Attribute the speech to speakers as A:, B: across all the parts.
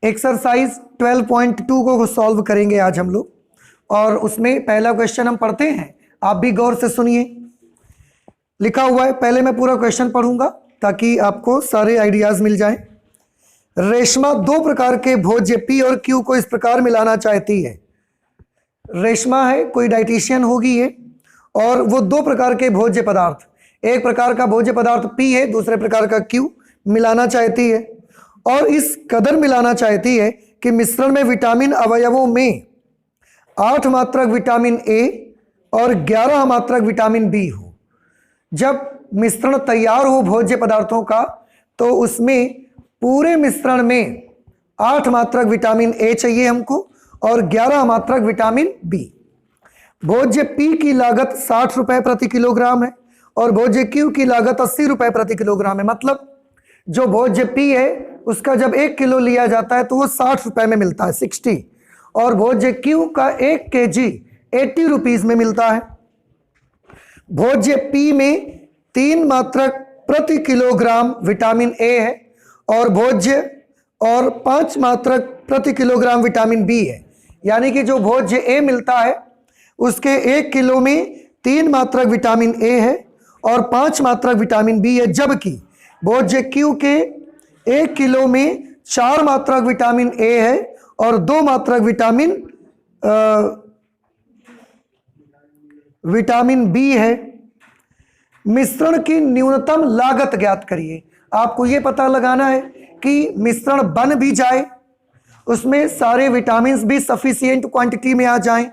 A: Exercise 12.2 को solve करेंगे आज हम लोग, और उसमें पहला क्वेश्चन हम पढ़ते हैं। आप भी गौर से सुनिए, लिखा हुआ है। पहले मैं पूरा क्वेश्चन पढ़ूंगा ताकि आपको सारे आइडियाज मिल जाएं। रेशमा दो प्रकार के भोज्य पी और क्यू को इस प्रकार मिलाना चाहती है। रेशमा है, कोई डाइटिशियन होगी ये, और वो दो प्रकार के भोज्य पदार्थ, एक प्रकार का भोज्य पदार्थ पी है, दूसरे प्रकार का क्यू मिलाना चाहती है, और इस कदर मिलाना चाहती है कि मिश्रण में विटामिन अवयवों में 8 मात्रक विटामिन ए और 11 मात्रक विटामिन बी हो। जब मिश्रण तैयार हो भोज्य पदार्थों का, तो उसमें पूरे मिश्रण में 8 मात्रक विटामिन ए चाहिए हमको और 11 मात्रक विटामिन बी। भोज्य पी की लागत 60 रुपए प्रति किलोग्राम है और भोज्य क्यू की लागत 80 रुपए प्रति किलोग्राम है। मतलब जो भोज्य पी है उसका जब 1 किलो लिया जाता है तो वो 60 रुपए में मिलता है, 60, और भोज्य क्यू का 1 केजी 80 रुपीज में मिलता है। भोज्य पी में 3 मात्रक प्रति किलोग्राम विटामिन ए है और 5 मात्रक प्रति किलोग्राम विटामिन बी है। यानी कि जो भोज्य ए मिलता है उसके 1 किलो में 3 मात्रक विटामिन ए है और 5 मात्रक विटामिन बी है, जबकि भोज्य क्यू के 1 किलो में 4 मात्रक विटामिन ए है और 2 मात्रक विटामिन बी है। मिश्रण की न्यूनतम लागत ज्ञात करिए। आपको यह पता लगाना है कि मिश्रण बन भी जाए, उसमें सारे विटामिन भी सफिशिएंट क्वांटिटी में आ जाएं,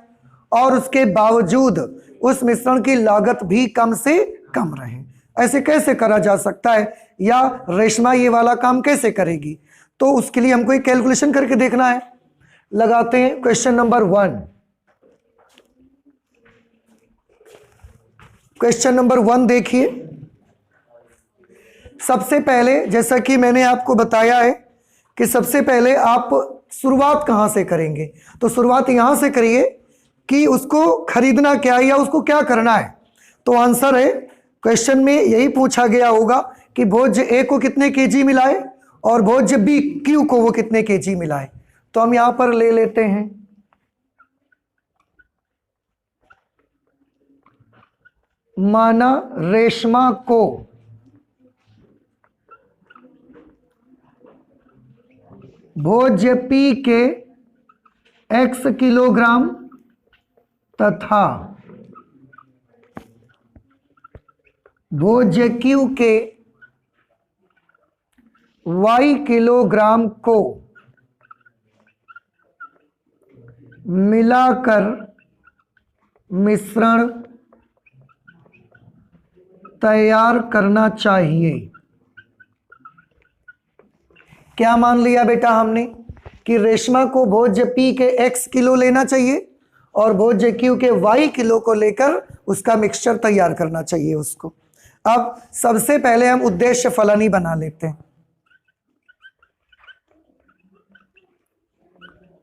A: और उसके बावजूद उस मिश्रण की लागत भी कम से कम रहे। ऐसे कैसे करा जा सकता है, या रेशमा ये वाला काम कैसे करेगी? तो उसके लिए हमको एक कैलकुलेशन करके देखना है। लगाते हैं क्वेश्चन नंबर 1। क्वेश्चन नंबर 1 देखिए। सबसे पहले, जैसा कि मैंने आपको बताया है कि सबसे पहले आप शुरुआत कहां से करेंगे, तो शुरुआत यहां से करिए कि उसको खरीदना क्या है या उसको क्या करना है। तो आंसर है, क्वेश्चन में यही पूछा गया होगा कि भोज्य ए को कितने केजी मिलाए और भोज्य बी क्यू को वो कितने केजी मिलाए। तो हम यहां पर ले लेते हैं माना रेशमा को भोज्य पी के x किलोग्राम तथा भोज्य क्यू के y किलोग्राम को मिलाकर मिश्रण तैयार करना चाहिए। क्या मान लिया बेटा हमने कि रेशमा को भोज्य पी के x किलो लेना चाहिए और भोज्य क्यू के y किलो को लेकर उसका मिक्सचर तैयार करना चाहिए उसको। अब सबसे पहले हम उद्देश्य फलन ही बना लेते हैं।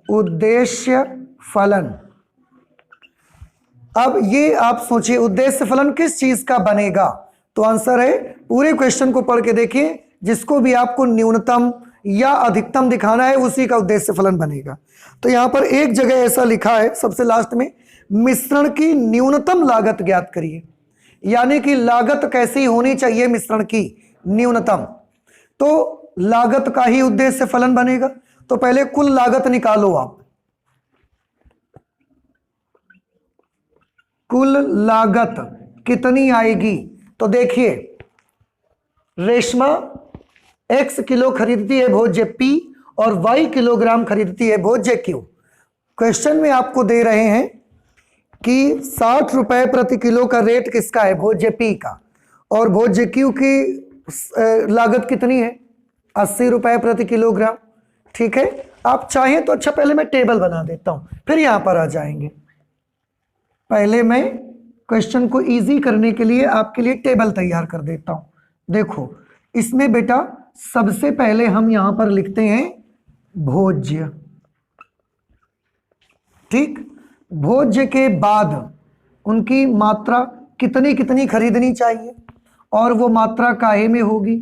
A: उद्देश्य फलन। अब ये आप सोचिए उद्देश्य फलन किस चीज का बनेगा, तो आंसर है, पूरे क्वेश्चन को पढ़ के देखिए, जिसको भी आपको न्यूनतम या अधिकतम दिखाना है उसी का उद्देश्य फलन बनेगा। तो यहां पर एक जगह ऐसा लिखा है सबसे लास्ट में, मिश्रण की न्यूनतम लागत ज्ञात करिए। यानी कि लागत कैसी होनी चाहिए मिश्रण की, न्यूनतम। तो लागत का ही उद्देश्य फलन बनेगा। तो पहले कुल लागत निकालो आप। कुल लागत कितनी आएगी, तो देखिए रेशमा x किलो खरीदती है भोज्य P और y किलोग्राम खरीदती है भोज्य Q। क्वेश्चन में आपको दे रहे हैं कि 60 रुपए प्रति किलो का रेट किसका है, भोज्य P का, और भोज्य Q की लागत कितनी है, 80 रुपए प्रति किलोग्राम। ठीक है, आप चाहें तो अच्छा पहले मैं टेबल बना देता हूं, फिर यहां पर आ जाएंगे। पहले मैं क्वेश्चन को इजी करने के लिए आपके लिए टेबल तैयार कर देता हूं। देखो इसमें बेटा सबसे पहले हम यहां पर लिखते हैं भोज्य। ठीक, भोज्य के बाद उनकी मात्रा कितनी कितनी खरीदनी चाहिए, और वो मात्रा काहे में होगी,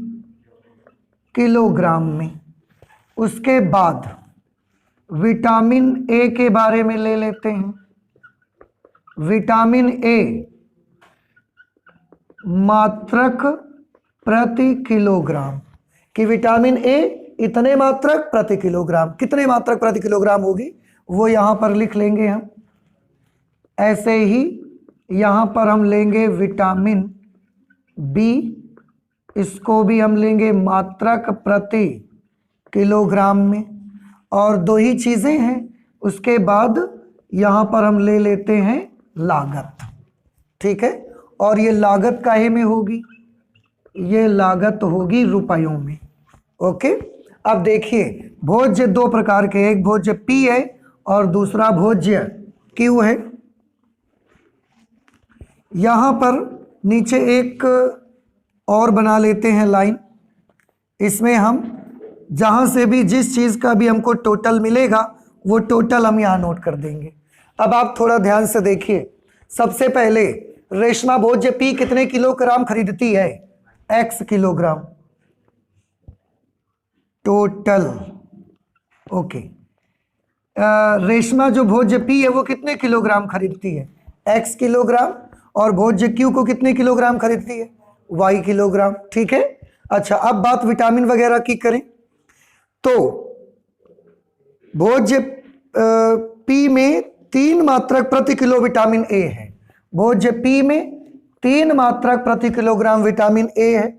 A: किलोग्राम में। उसके बाद विटामिन ए के बारे में ले लेते हैं। विटामिन ए मात्रक प्रति किलोग्राम, कि विटामिन ए इतने मात्रक प्रति किलोग्राम, कितने मात्रक प्रति किलोग्राम होगी वो यहां पर लिख लेंगे हम। ऐसे ही यहां पर हम लेंगे विटामिन बी, इसको भी हम लेंगे मात्रक प्रति किलोग्राम में। और दो ही चीजें हैं। उसके बाद यहां पर हम ले लेते हैं लागत, ठीक है। और ये लागत काहे में होगी, ये लागत होगी रुपयों में। ओके, अब देखिए भोज्य दो प्रकार के, एक भोज्य पी है और दूसरा भोज्य क्यू है। यहां पर नीचे एक और बना लेते हैं लाइन। इसमें हम जहां से भी जिस चीज का भी हमको टोटल मिलेगा वो टोटल हम यहां नोट कर देंगे। अब आप थोड़ा ध्यान से देखिए। सबसे पहले रेशमा भोज्य पी कितने किलोग्राम खरीदती है, x kilogram total. Okay, Reshma जो भोज्य पी है वो कितने किलोग्राम खरीदती है, x किलोग्राम। और भोज्य क्यू को कितने किलोग्राम खरीदती है, y किलोग्राम, ठीक है। अच्छा, अब बात विटामिन वगैरह की करें तो भोज्य पी में 3 मात्रक प्रति किलो विटामिन ए है। भोज्य पी में 3 मात्रक प्रति किलोग्राम विटामिन ए है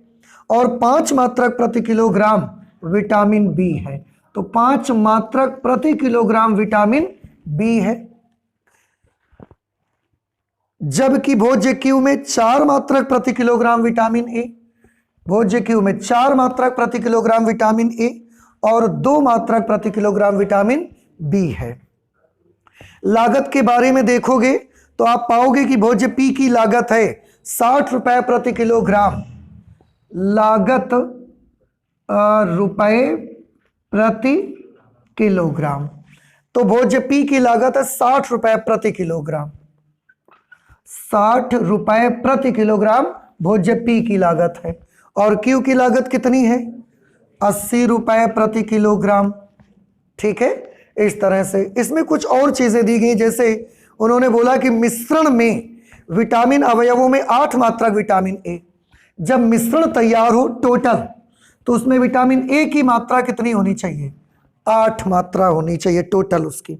A: और 5 मात्रक प्रति किलोग्राम विटामिन बी है। तो 5 मात्रक प्रति किलोग्राम विटामिन बी है। जबकि भोज्य क्यू में 4 मात्रक प्रति किलोग्राम विटामिन ए, भोज्य क्यू में 4 मात्रक प्रति किलोग्राम विटामिन ए और 2 मात्रक प्रति किलोग्राम विटामिन बी है। लागत के बारे में देखोगे तो आप पाओगे कि भोज्य पी की लागत है 60 रुपए प्रति किलोग्राम, लागत रुपए प्रति किलोग्राम। तो भोज्य पी की लागत है 60 रुपए प्रति किलोग्राम, 60 रुपए प्रति किलोग्राम भोज्य पी की लागत है। और क्यू की लागत कितनी है, 80 रुपए प्रति किलोग्राम, ठीक है। इस तरह से इसमें कुछ और चीजें दी गई, जैसे उन्होंने बोला कि मिश्रण में विटामिन अवयवों में 8 मात्रक विटामिन ए। जब मिश्रण तैयार हो टोटल, तो उसमें विटामिन ए की मात्रा कितनी होनी चाहिए, 8 मात्रा होनी चाहिए टोटल उसकी।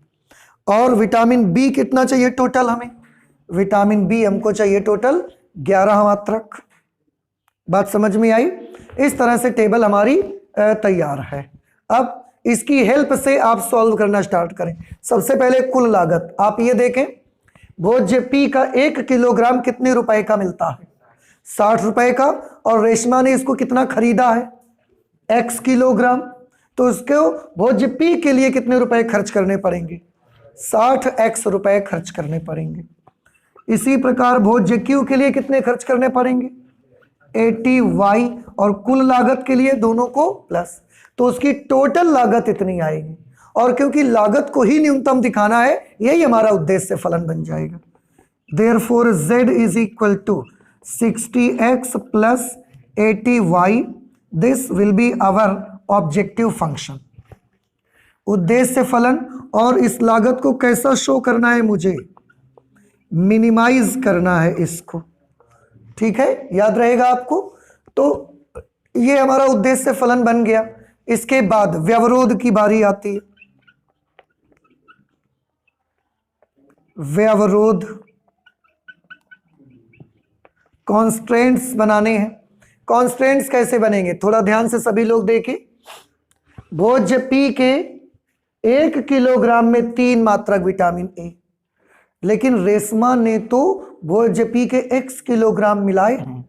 A: और विटामिन बी कितना चाहिए टोटल, हमें विटामिन बी हमको चाहिए टोटल 11 मात्रक। बात समझ में आई। इस तरह से टेबल हमारी तैयार है। अब इसकी हेल्प से आप सॉल्व करना स्टार्ट करें। सबसे पहले कुल लागत आप ये देखें, भोज्य पी का 1 किलोग्राम कितने रुपए का मिलता है, 60 रुपए का। और रेशमा ने इसको कितना खरीदा है, x किलोग्राम। तो उसको भोज्य पी के लिए कितने रुपए खर्च करने पड़ेंगे, 60x रुपए खर्च करने पड़ेंगे। इसी प्रकार भोज्य क्यू के लिए कितने खर्च करने पड़ेंगे, 80y। और कुल लागत के लिए दोनों को प्लस, तो उसकी टोटल लागत इतनी आएगी। और क्योंकि लागत को ही न्यूनतम दिखाना है, यही हमारा उद्देश्य फलन बन जाएगा। Therefore z is equal to 60x plus 80y. This will be our objective function. उद्देश्य फलन। और इस लागत को कैसा शो करना है, मुझे मिनिमाइज करना है इसको, ठीक है, याद रहेगा आपको। तो ये हमारा उद्देश्य फलन बन गया। इसके बाद व्यवरोध की बारी आती है। व्यवरोध, कॉन्स्ट्रेंट्स बनाने हैं। कॉन्स्ट्रेंट्स कैसे बनेंगे, थोड़ा ध्यान से सभी लोग देखें। भोज्य पी के 1 किलोग्राम में 3 मात्रक विटामिन ए, लेकिन रेशमा ने तो भोज्य पी के x किलोग्राम मिलाए हैं।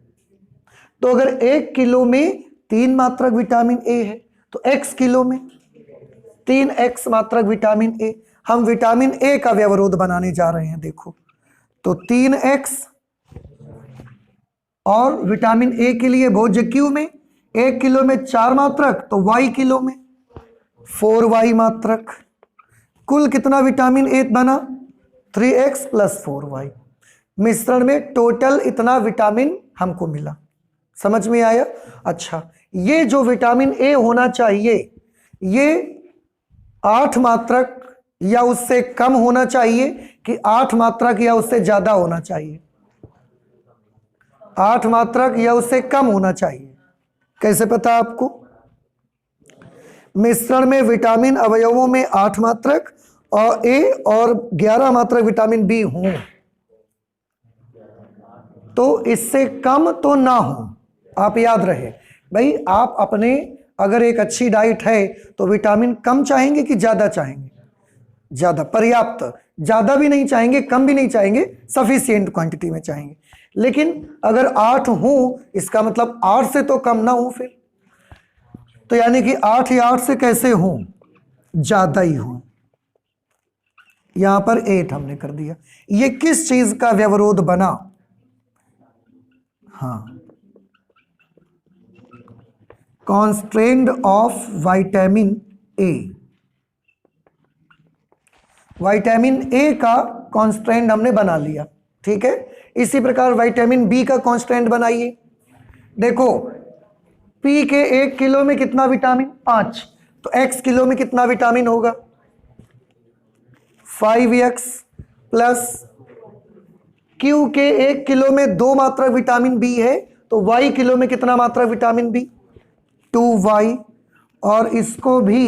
A: तो अगर 1 किलो में 3 मात्रक विटामिन ए है तो x किलो में 3x मात्रक विटामिन ए। हम विटामिन ए का व्यवरोध बनाने जा रहे हैं, देखो। तो 3x और विटामिन ए के लिए भोज्य क्यू में 1 किलो में 4 मात्रक, तो y किलो में 4y मात्रक। कुल कितना विटामिन ए बना, 3x प्लस 4y। मिश्रण में टोटल इतना विटामिन हमको मिला। समझ में आया। अच्छा, ये जो विटामिन ए होना चाहिए ये 8 मात्रक या उससे कम होना चाहिए कि 8 मात्रक या उससे ज्यादा होना चाहिए? 8 मात्रक या उससे कम होना चाहिए। कैसे पता आपको? मिश्रण में विटामिन अवयवों में 8 मात्रक और ए और 11 मात्रक विटामिन बी हों तो इससे कम तो ना हो। आप याद रहे भाई, आप अपने अगर एक अच्छी डाइट है तो विटामिन कम चाहेंगे कि ज्यादा चाहेंगे? ज्यादा, पर्याप्त। ज्यादा भी नहीं चाहेंगे, कम भी नहीं चाहेंगे, सफिशिएंट क्वांटिटी में चाहेंगे। लेकिन अगर 8 हो इसका मतलब 8 से तो कम ना हो फिर, तो यानी कि 8 या 8 से कैसे हो? ज्यादा ही हो। यहां पर 8 हमने कर दिया। ये किस चीज का व्यवरोध बना? हाँ, constraint of vitamin A. Vitamin A का कॉन्स्ट्रेंट हमने बना लिया, ठीक है। इसी प्रकार विटामिन बी का कॉन्स्ट्रेंट बनाइए। देखो, पी के 1 किलो में कितना विटामिन? 5, तो x किलो में कितना विटामिन होगा? 5x प्लस क्यू के 1 किलो में 2 मात्रा विटामिन बी है, तो y किलो में कितना मात्रा विटामिन बी? 2y। और इसको भी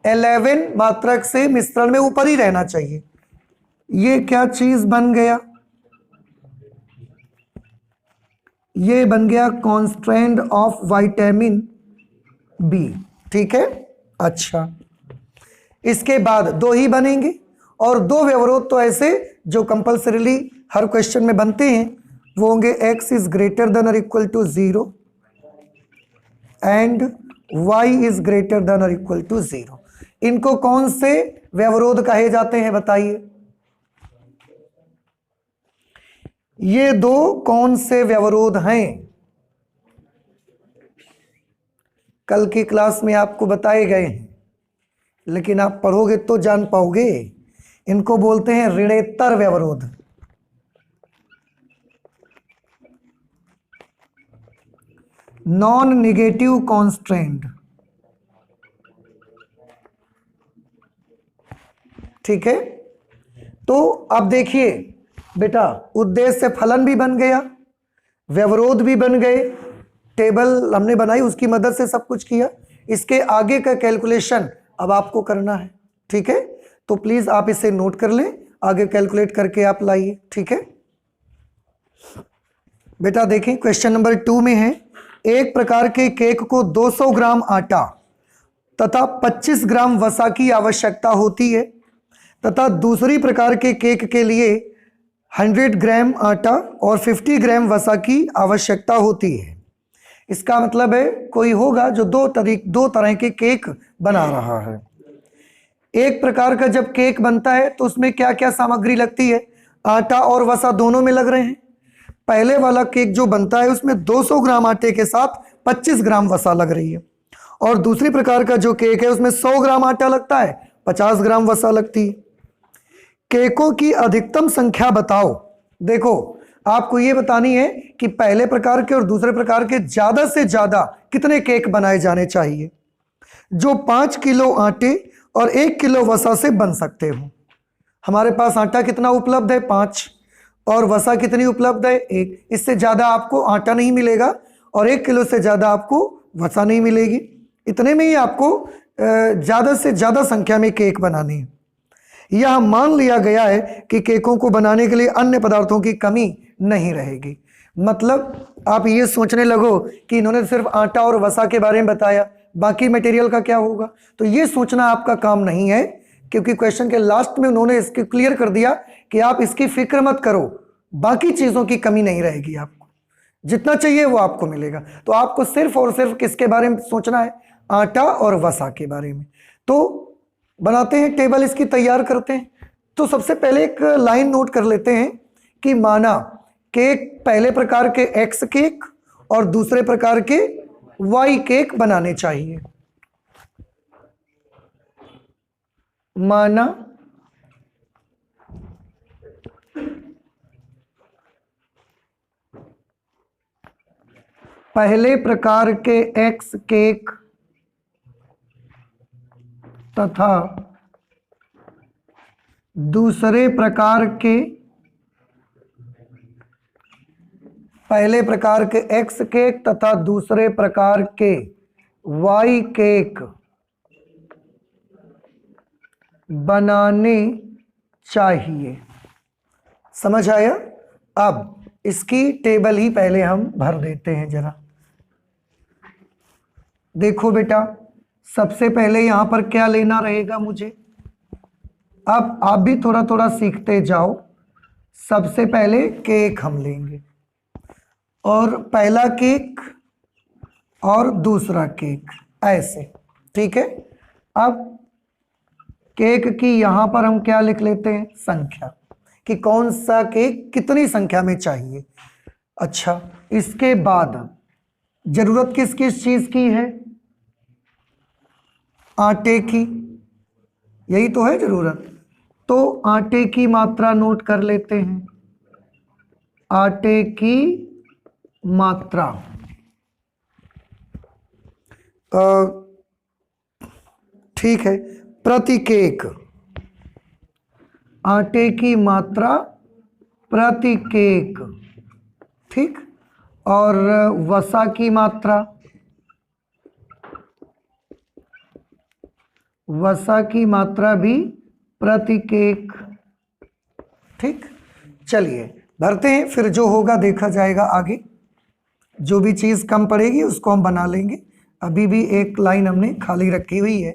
A: 11 मात्रक से मिश्रण में ऊपर ही रहना चाहिए। ये क्या चीज बन गया? ये बन गया कॉन्स्ट्रेंट ऑफ विटामिन बी, ठीक है। अच्छा, इसके बाद 2 ही बनेंगे, और 2 व्यवरोध तो ऐसे जो कंपल्सरीली हर क्वेश्चन में बनते हैं वो होंगे x इज ग्रेटर देन और equal to 0 and y is greater than और इक्वल टू 0। इनको कौन से व्यवरोध कहे जाते हैं बताइए? ये 2 कौन से व्यवरोध हैं? कल की क्लास में आपको बताए गए हैं, लेकिन आप पढ़ोगे तो जान पाओगे। इनको बोलते हैं ऋणेतर व्यवरोध। नॉन निगेटिव कॉन्स्ट्रेंट, ठीक है। तो अब देखिए बेटा, उद्देश्य फलन भी बन गया, व्यवरोध भी बन गए, टेबल हमने बनाई उसकी मदद से सब कुछ किया। इसके आगे का कैलकुलेशन अब आपको करना है, ठीक है। तो प्लीज आप इसे नोट कर लें, आगे कैलकुलेट करके आप लाइए, ठीक है बेटा। देखें क्वेश्चन नंबर 2 में है, एक प्रकार के केक को 200 ग्राम आटा तथा 25 ग्राम वसा की आवश्यकता होती है तथा दूसरी प्रकार के केक के लिए 100 ग्राम आटा और 50 ग्राम वसा की आवश्यकता होती है। इसका मतलब है कोई होगा जो दो तरह के केक बना रहा है। एक प्रकार का जब केक बनता है तो उसमें क्या क्या सामग्री लगती है? आटा और वसा दोनों में लग रहे हैं। पहले वाला केक जो बनता है उसमें 200 ग्राम आटे के साथ 25 ग्राम वसा लग रही है, और दूसरी प्रकार का जो केक है उसमें 100 ग्राम आटा लगता है, 50 ग्राम वसा लगती है। केकों की अधिकतम संख्या बताओ। देखो, आपको यह बतानी है कि पहले प्रकार के और दूसरे प्रकार के ज्यादा से ज्यादा कितने केक बनाए जाने चाहिए जो 5 किलो आटे और 1 किलो वसा से बन सकते हो। हमारे पास आटा कितना उपलब्ध है? 5, और वसा कितनी उपलब्ध है? 1। इससे ज्यादा आपको आटा नहीं मिलेगा और 1 किलो से ज्यादा आपको वसा नहीं मिलेगी। इतने में ही आपको ज्यादा से ज्यादा संख्या में केक बनाने हैं। यह मान लिया गया है कि केकों को बनाने के लिए अन्य पदार्थों की कमी नहीं रहेगी। मतलब आप ये सोचने लगो कि इन्होंने सिर्फ आटा और वसा के बारे में बताया, बाकी मटेरियल का क्या होगा? तो ये सोचना आपका काम नहीं है, क्योंकि क्वेश्चन के लास्ट में उन्होंने इसके क्लियर कर दिया कि आप इसकी फिक्र मत करो, बाकी चीजों की कमी नहीं रहेगी, आपको जितना चाहिए वो आपको मिलेगा। तो आपको सिर्फ और सिर्फ किसके बारे में सोचना है? आटा और वसा के बारे में। तो बनाते हैं टेबल, इसकी तैयार करते हैं। तो सबसे पहले एक लाइन नोट कर लेते हैं कि माना केक पहले प्रकार के एक्स केक और दूसरे प्रकार के वाई केक बनाने चाहिए। माना पहले प्रकार के एक्स केक तथा दूसरे प्रकार के, पहले प्रकार के एक्स केक तथा दूसरे प्रकार के वाई केक बनाने चाहिए। समझ आया? अब इसकी टेबल ही पहले हम भर देते हैं जरा। देखो बेटा, सबसे पहले यहां पर क्या लेना रहेगा मुझे, अब आप भी थोड़ा थोड़ा सीखते जाओ। सबसे पहले केक हम लेंगे, और पहला केक और दूसरा केक ऐसे, ठीक है। अब केक की यहां पर हम क्या लिख लेते हैं, संख्या, कि कौन सा केक कितनी संख्या में चाहिए। अच्छा, इसके बाद जरूरत किस किस चीज की है, आटे की, यही तो है जरूरत। तो आटे की मात्रा नोट कर लेते हैं, आटे की मात्रा ठीक है, प्रति केक, आटे की मात्रा प्रति केक, ठीक। और वसा की मात्रा, वसा की मात्रा भी प्रति केक, ठीक। चलिए भरते हैं, फिर जो होगा देखा जाएगा आगे। जो भी चीज़ कम पड़ेगी उसको हम बना लेंगे। अभी भी एक लाइन हमने खाली रखी हुई है,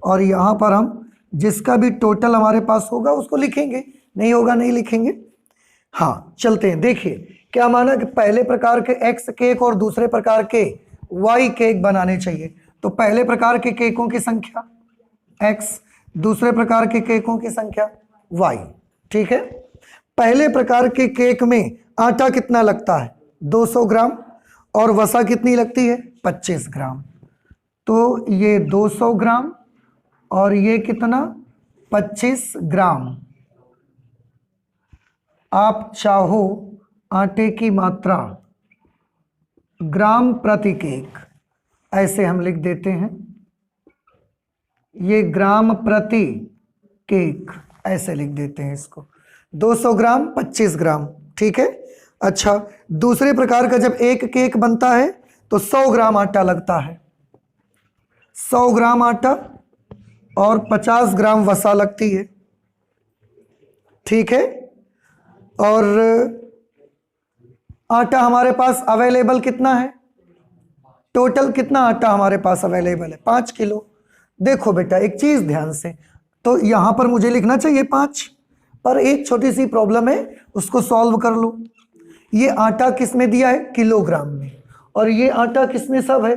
A: और यहाँ पर हम जिसका भी टोटल हमारे पास होगा उसको लिखेंगे, नहीं होगा नहीं लिखेंगे। हाँ चलते हैं। देखिए क्या माना कि पहले प्रकार के एक्स केक और दूसरे प्रकार के वाई केक बनाने चाहिए। तो पहले प्रकार के केकों की संख्या एक्स, दूसरे प्रकार के केकों की संख्या वाई, ठीक है। पहले प्रकार के केक में आटा कितना लगता है, 200 ग्राम, और वसा कितनी लगती है, 25 ग्राम। तो ये 200 ग्राम और ये कितना, 25 ग्राम। आप चाहो आटे की मात्रा ग्राम प्रति केक, ऐसे हम लिख देते हैं, ये ग्राम प्रति केक ऐसे लिख देते हैं इसको, 200 ग्राम 25 ग्राम, ठीक है। अच्छा, दूसरे प्रकार का जब एक केक बनता है तो 100 ग्राम आटा लगता है, 100 ग्राम आटा और 50 ग्राम वसा लगती है, ठीक है। और आटा हमारे पास अवेलेबल कितना है, टोटल कितना आटा हमारे पास अवेलेबल है, 5 किलो। देखो बेटा एक चीज ध्यान से, तो यहां पर मुझे लिखना चाहिए 5, पर एक छोटी सी प्रॉब्लम है, उसको सॉल्व कर लो। ये आटा किस में दिया है, किलोग्राम में, और ये आटा किस में सब है,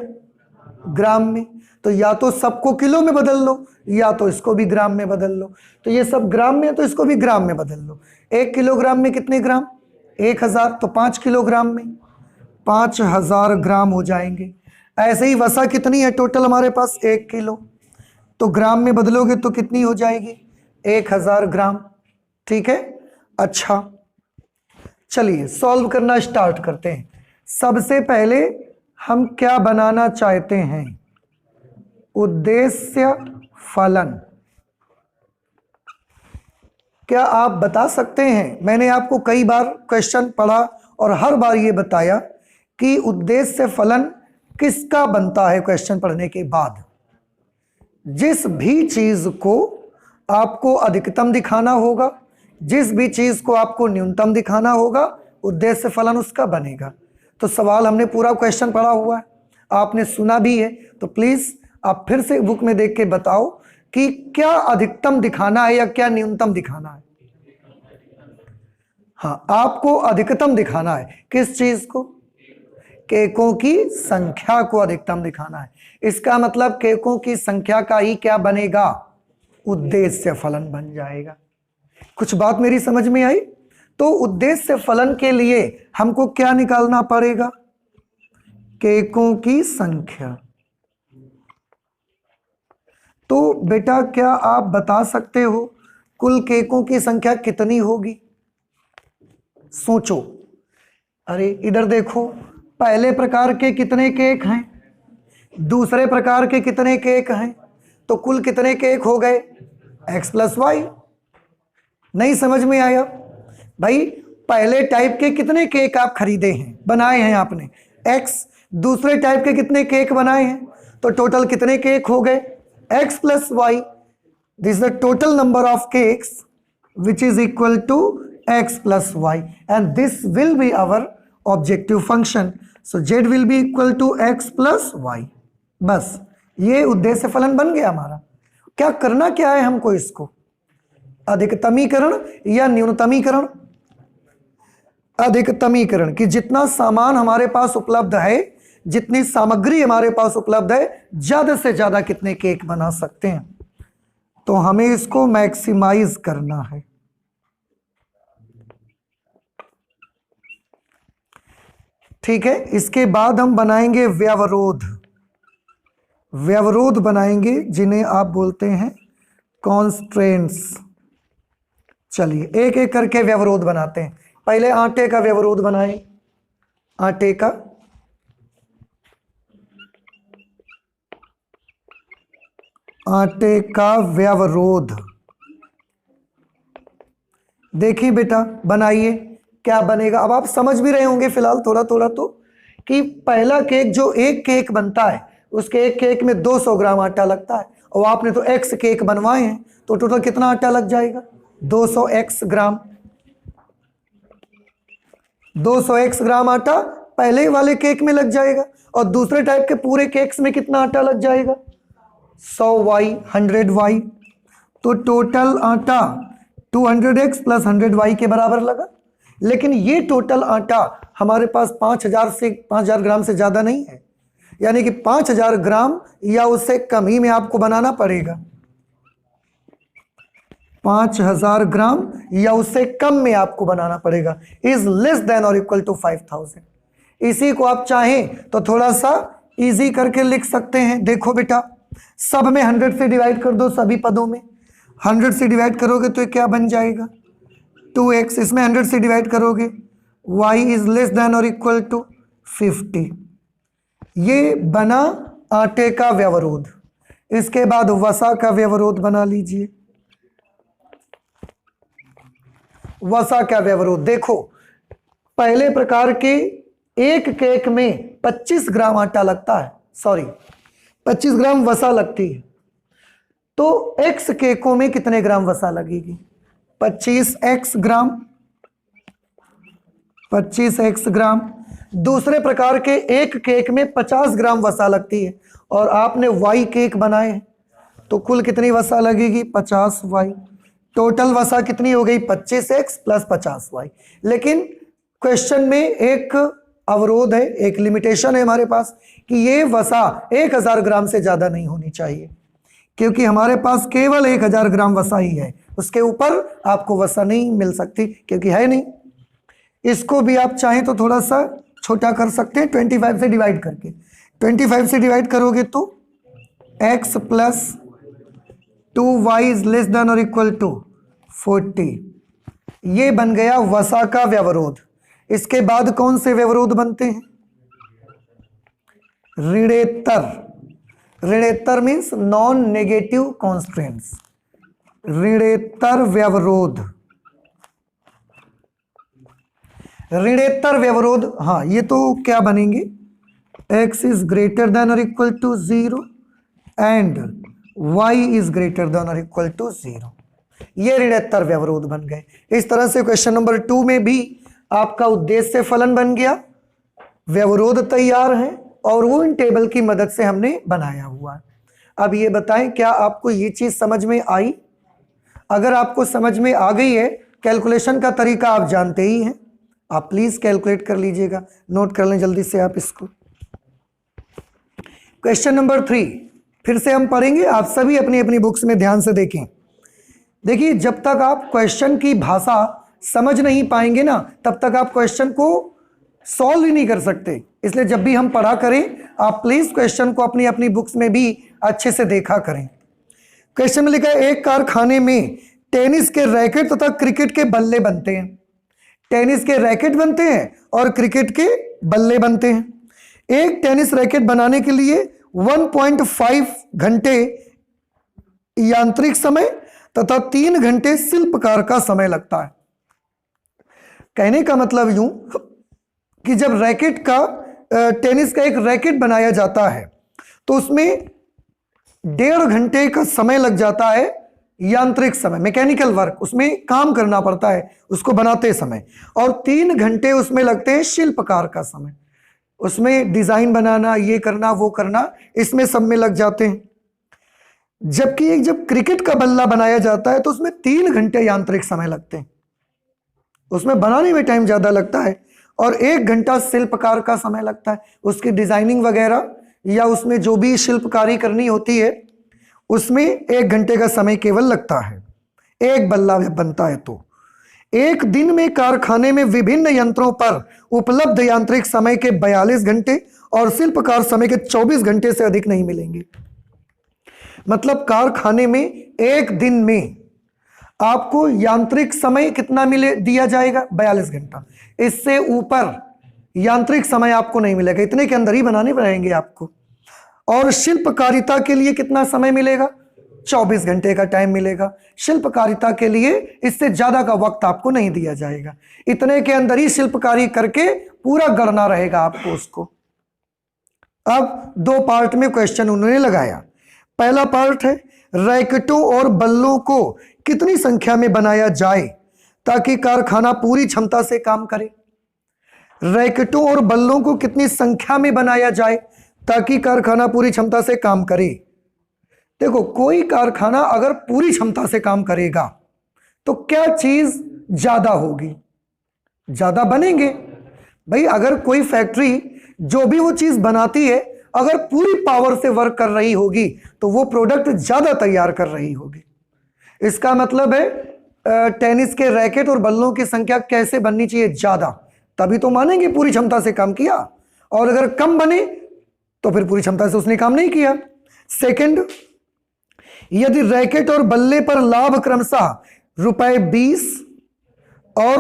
A: ग्राम में। तो या तो सबको किलो में बदल लो, या तो इसको भी ग्राम में बदल लो। तो ये सब ग्राम में है तो इसको भी ग्राम में बदल लो। 1 किलोग्राम में कितने ग्राम, 1000, तो 5 किलोग्राम में 5000 ग्राम हो जाएंगे। ऐसे ही वसा कितनी है टोटल हमारे पास, 1 किलो, तो ग्राम में बदलोगे तो कितनी हो जाएगी, 1000 ग्राम, ठीक है। अच्छा चलिए सॉल्व करना स्टार्ट करते हैं। सबसे पहले हम क्या बनाना चाहते हैं, उद्देश्य फलन। क्या आप बता सकते हैं, मैंने आपको कई बार क्वेश्चन पढ़ा और हर बार ये बताया कि उद्देश्य फलन किसका बनता है। क्वेश्चन पढ़ने के बाद जिस भी चीज को आपको अधिकतम दिखाना होगा, जिस भी चीज को आपको न्यूनतम दिखाना होगा, उद्देश्य फलन उसका बनेगा। तो सवाल हमने पूरा क्वेश्चन पढ़ा हुआ है, आपने सुना भी है, तो प्लीज आप फिर से बुक में देख के बताओ कि क्या अधिकतम दिखाना है या क्या न्यूनतम दिखाना है। हाँ, आपको अधिकतम दिखाना है, किस चीज को, केकों की संख्या को अधिकतम दिखाना है। इसका मतलब केकों की संख्या का ही क्या बनेगा, उद्देश्य फलन बन जाएगा। कुछ बात मेरी समझ में आई? तो उद्देश्य फलन के लिए हमको क्या निकालना पड़ेगा, केकों की संख्या। तो बेटा क्या आप बता सकते हो कुल केकों की संख्या कितनी होगी? सोचो। अरे इधर देखो, पहले प्रकार के कितने केक हैं, दूसरे प्रकार के कितने केक हैं, तो कुल कितने केक हो गए? x plus y. नहीं समझ में आया भाई? पहले टाइप के कितने केक आप खरीदे हैं, बनाए हैं आपने? x। दूसरे टाइप के कितने केक बनाए हैं? तो टोटल कितने केक हो गए? x plus y. This is the total number of cakes which is equal to x plus y, and this will be our objective function. So z will be equal to x plus y. बस ये उद्देश्य फलन बन गया हमारा। क्या करना क्या है हमको इसको? अधिकतमीकरण या न्यूनतमीकरण? अधिकतमीकरण कि जितना सामान हमारे पास उपलब्ध है, जितनी सामग्री हमारे पास उपलब्ध है, ज्यादा से ज्यादा कितने केक बना सकते हैं। तो हमें इसको मैक्सिमाइज करना है। ठीक है, इसके बाद हम बनाएंगे व्यवरोध। व्यवरोध बनाएंगे जिन्हें आप बोलते हैं कॉन्स्ट्रेंट्स। चलिए एक एक करके व्यवरोध बनाते हैं। पहले आटे का व्यवरोध बनाएं। आटे का व्यवरोध देखिए बेटा, बनाइए क्या बनेगा। अब आप समझ भी रहे होंगे फिलहाल थोड़ा थोड़ा तो, कि पहला केक जो एक केक बनता है उसके एक केक में 200 ग्राम आटा लगता है, और आपने तो x केक बनवाए हैं, तो टोटल कितना आटा लग जाएगा? 200x ग्राम। 200x ग्राम आटा पहले वाले केक में लग जाएगा, और दूसरे टाइप के पूरे केक्स में कितना आटा लग जाएगा? 100y 100y। तो टोटल आटा 200x प्लस 100y के बराबर लगा। लेकिन ये टोटल आटा हमारे पास 5000 ग्राम से ज्यादा नहीं है, यानी कि 5000 ग्राम या उससे कम ही में आपको बनाना पड़ेगा। 5000 ग्राम या उससे कम में आपको बनाना पड़ेगा। इज लेस देन और इक्वल टू 5000। इसी को आप चाहें तो थोड़ा सा इजी करके लिख सकते हैं। देखो बेटा, सब में 100 से डिवाइड कर दो, सभी पदों में 100 से डिवाइड करोगे तो क्या बन जाएगा? 2x। इसमें 100 से डिवाइड करोगे, y इज लेस देन और इक्वल टू 50। ये बना आटे का व्यवरोध। इसके बाद वसा का व्यवरोध बना लीजिए। वसा का व्यवरोध देखो, पहले प्रकार के एक केक में 25 ग्राम आटा लगता है, 25 ग्राम वसा लगती है। तो x केकों में कितने ग्राम वसा लगेगी? 25x ग्राम। 25x ग्राम। दूसरे प्रकार के एक केक में 50 ग्राम वसा लगती है, और आपने y केक बनाए हैं, तो कुल कितनी वसा लगेगी? 50y। टोटल वसा कितनी हो गई? 25x plus 50y। लेकिन क्वेश्चन में एक अवरोध है, एक लिमिटेशन है हमारे पास, कि ये वसा 1000 ग्राम से ज्यादा नहीं होनी चाहिए, क्योंकि हमारे पास केवल 1000 ग्राम वसा ही है। उसके ऊपर आपको वसा नहीं मिल सकती, क्योंकि है नहीं। इसको भी आप चाहें तो थोड़ा सा छोटा कर सकते हैं, 25 से डिवाइड करके। 25 से डिवाइड करोगे तो x plus 2y is less than और इक्वल टू 40। ये बन गया वसा का व्यवरोध। इसके बाद कौन से व्यवरोध बनते हैं? ऋणेतर। ऋणेतर मीन्स नॉन नेगेटिव कॉन्स्ट्रेंट्स। ऋणेतर व्यवरोध। ऋणेतर व्यवरोध, हाँ, ये तो क्या बनेंगे? x इज ग्रेटर देन और equal to 0 and y is greater than और इक्वल टू 0। ये ऋणेतर व्यवरोध बन गए। इस तरह से क्वेश्चन नंबर 2 में भी आपका उद्देश्य फलन बन गया, व्यवरोध तैयार है, और वो इन टेबल की मदद से हमने बनाया हुआ है। अब ये बताएं, क्या आपको ये चीज समझ में आई? अगर आपको समझ में आ गई है, कैलकुलेशन का तरीका आप जानते ही हैं, आप प्लीज कैलकुलेट कर लीजिएगा, नोट कर लें जल्दी से आप इसको। क्वेश्चन नंबर 3 फिर से हम पढ़ेंगे, आप सभी अपनी अपनी बुक्स में ध्यान से देखें। देखिए, जब तक आप क्वेश्चन की भाषा समझ नहीं पाएंगे ना, तब तक आप क्वेश्चन को सॉल्व ही नहीं कर सकते। इसलिए जब भी हम पढ़ा करें, आप प्लीज क्वेश्चन को अपनी अपनी बुक्स में भी अच्छे से देखा करें। क्वेश्चन में लिखा है, एक कारखाने में टेनिस के रैकेट तथा क्रिकेट के बल्ले बनते हैं। टेनिस के रैकेट बनते हैं और क्रिकेट के बल्ले बनते हैं। एक टेनिस रैकेट बनाने के लिए 1.5 घंटे यांत्रिक समय तथा 3 घंटे शिल्पकार का समय लगता है। कहने का मतलब यूं कि जब रैकेट का टेनिस का एक रैकेट बनाया जाता है तो उसमें 1.5 घंटे का समय लग जाता है, यांत्रिक समय, मैकेनिकल वर्क, उसमें काम करना पड़ता है उसको बनाते समय, और 3 घंटे उसमें लगते हैं शिल्पकार का समय, उसमें डिजाइन बनाना, ये करना वो करना, इसमें सब में लग जाते हैं। जबकि एक जब क्रिकेट का बल्ला बनाया जाता है तो उसमें 3 घंटे यांत्रिक समय लगते हैं, उसमें बनाने में टाइम ज्यादा लगता है, और 1 घंटा शिल्पकार का समय लगता है, उसकी डिजाइनिंग वगैरह या उसमें जो भी शिल्पकारी करनी होती है उसमें 1 घंटे का समय केवल लगता है। एक बल्ला बनता है तो एक दिन में कारखाने में विभिन्न यंत्रों पर उपलब्ध यांत्रिक समय के 42 घंटे और शिल्पकार समय के 24 घंटे से अधिक नहीं मिलेंगे। मतलब कारखाने में एक दिन में आपको यांत्रिक समय कितना मिले दिया जाएगा, 42 घंटा, इससे ऊपर यांत्रिक समय आपको नहीं मिलेगा, इतने के अंदर ही बनाने पड़ेंगे आपको। और शिल्पकारिता के लिए कितना समय मिलेगा, 24 घंटे का टाइम मिलेगा शिल्पकारिता के लिए, इससे ज्यादा का वक्त आपको नहीं दिया जाएगा, इतने के अंदर ही शिल्पकारी करके पूरा गढ़ना रहेगा आपको उसको। अब 2 पार्ट में क्वेश्चन उन्होंने लगाया। पहला पार्ट है रैकेटों और बल्लों को कितनी संख्या में बनाया जाए ताकि कारखाना पूरी क्षमता से काम करे। रैकेटों और बल्लों को कितनी संख्या में बनाया जाए ताकि कारखाना पूरी क्षमता से काम करे। देखो, कोई कारखाना अगर पूरी क्षमता से काम करेगा तो क्या चीज ज्यादा होगी, ज्यादा बनेंगे भाई। अगर कोई फैक्ट्री जो भी वो चीज बनाती है अगर पूरी पावर से वर्क कर रही होगी तो वो प्रोडक्ट ज्यादा तैयार कर रही होगी। इसका मतलब है टेनिस के रैकेट और बल्लों की संख्या कैसे बननी चाहिए, ज्यादा, तभी तो मानेंगे पूरी क्षमता से काम किया। और अगर कम बने तो फिर पूरी क्षमता से उसने काम नहीं किया। सेकंड, यदि रैकेट और बल्ले पर लाभ क्रमशः ₹20 और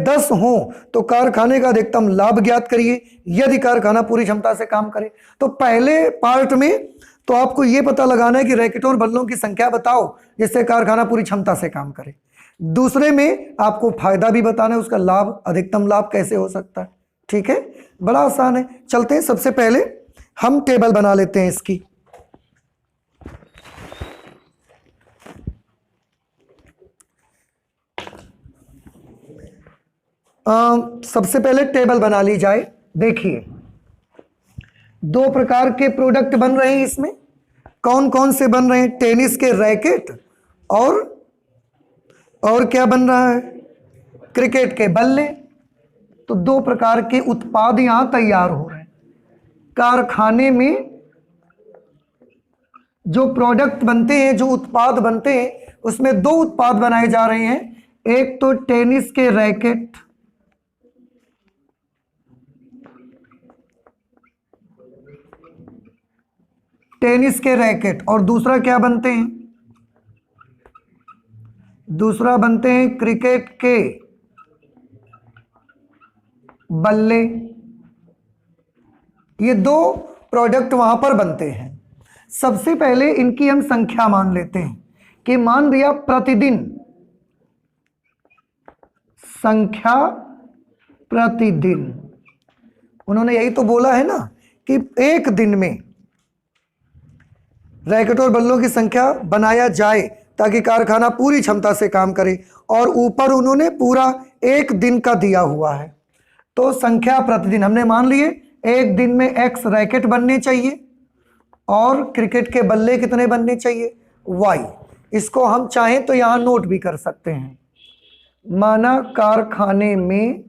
A: ₹10 हो तो कारखाने का अधिकतम लाभ ज्ञात करिए यदि कारखाना पूरी क्षमता से काम करे। तो पहले पार्ट में तो आपको यह पता लगाना है कि रैकेटों और बल्लों की संख्या बताओ जिससे कारखाना पूरी क्षमता से काम करे। दूसरे में आपको फायदा भी बताना है, उसका लाभ, अधिकतम लाभ कैसे हो सकता है। ठीक है, बड़ा आसान है। चलते हैं, सबसे पहले हम टेबल बना लेते हैं इसकी। सबसे पहले टेबल बना ली जाए। देखिए, 2 प्रकार के प्रोडक्ट बन रहे हैं इसमें। कौन कौन से बन रहे हैं, टेनिस के रैकेट और क्या बन रहा है, क्रिकेट के बल्ले। तो 2 प्रकार के उत्पाद यहां तैयार हो रहे हैं। कारखाने में जो प्रोडक्ट बनते हैं, जो उत्पाद बनते हैं, उसमें 2 उत्पाद बनाए जा रहे हैं। एक तो टेनिस के रैकेट, टेनिस के रैकेट, और दूसरा क्या बनते हैं, दूसरा बनते हैं क्रिकेट के बल्ले। ये 2 प्रोडक्ट वहां पर बनते हैं। सबसे पहले इनकी हम संख्या मान लेते हैं कि मान लिया प्रतिदिन, संख्या प्रतिदिन, उन्होंने यही तो बोला है ना कि एक दिन में रैकेट और बल्लों की संख्या बनाया जाए ताकि कारखाना पूरी क्षमता से काम करे, और ऊपर उन्होंने पूरा एक दिन का दिया हुआ है। तो संख्या प्रतिदिन हमने मान लिए, एक दिन में X रैकेट बनने चाहिए और क्रिकेट के बल्ले कितने बनने चाहिए, Y। इसको हम चाहें तो यहां नोट भी कर सकते हैं। माना कारखाने में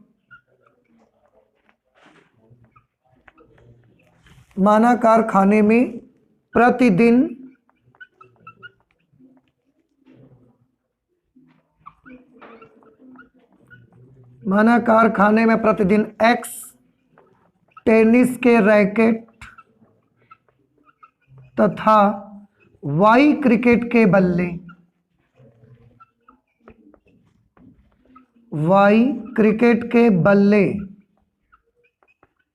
A: प्रतिदिन X टेनिस के रैकेट तथा Y क्रिकेट के बल्ले, Y क्रिकेट के बल्ले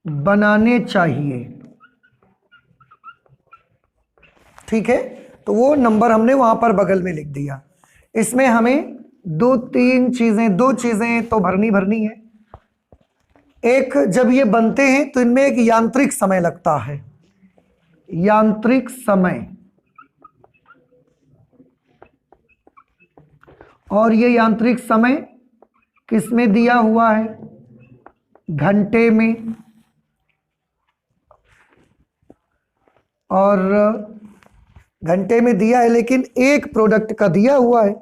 A: बनाने चाहिए। ठीक है, तो वो नंबर हमने वहां पर बगल में लिख दिया। इसमें हमें दो चीजें तो भरनी है। एक, जब ये बनते हैं तो इनमें एक यांत्रिक समय लगता है, यांत्रिक समय, और ये यांत्रिक समय किसमें दिया हुआ है? घंटे में। और घंटे में दिया है, लेकिन एक प्रोडक्ट का दिया हुआ है,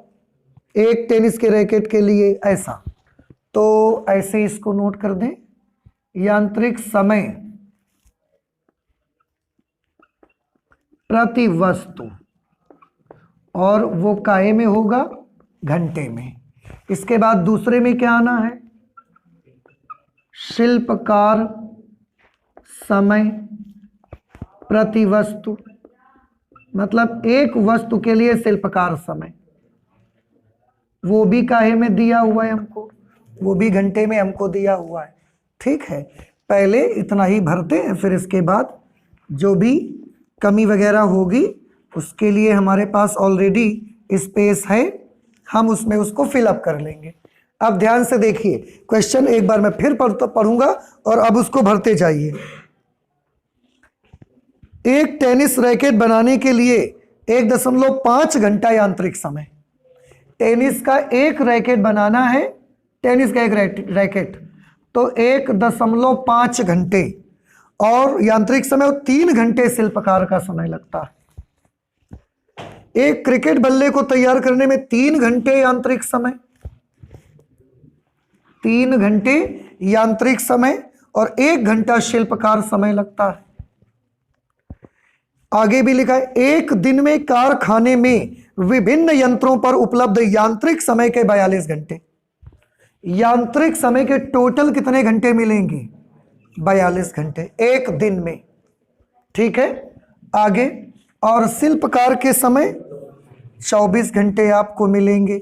A: एक टेनिस के रैकेट के लिए ऐसा। तो ऐसे इसको नोट कर दें, यांत्रिक समय प्रति वस्तु, और वो काहे में होगा? घंटे में। इसके बाद दूसरे में क्या आना है? शिल्पकार समय प्रति वस्तु, मतलब एक वस्तु के लिए शिल्पकार समय, वो भी काहे में दिया हुआ है हमको? वो भी घंटे में हमको दिया हुआ है। ठीक है, पहले इतना ही भरते हैं, फिर इसके बाद जो भी कमी वगैरह होगी उसके लिए हमारे पास ऑलरेडी स्पेस है, हम उसमें उसको फिलअप कर लेंगे। अब ध्यान से देखिए, क्वेश्चन एक बार मैं फिर पढ़ूंगा और अब उसको भरते जाइए। एक टेनिस रैकेट बनाने के लिए 1.5 घंटा यांत्रिक समय। टेनिस का एक रैकेट बनाना है, टेनिस का एक रैकेट तो 1.5 घंटे, और यांत्रिक समय 3 घंटे शिल्पकार का समय लगता है। एक क्रिकेट बल्ले को तैयार करने में 3 घंटे यांत्रिक समय, 3 घंटे यांत्रिक समय और 1 घंटा शिल्पकार समय लगता है। आगे भी लिखा है, एक दिन में कारखाने में विभिन्न यंत्रों पर उपलब्ध यांत्रिक समय के 42 घंटे। यांत्रिक समय के टोटल कितने घंटे मिलेंगे? 42 घंटे एक दिन में। ठीक है, आगे, और शिल्पकार के समय 24 घंटे आपको मिलेंगे।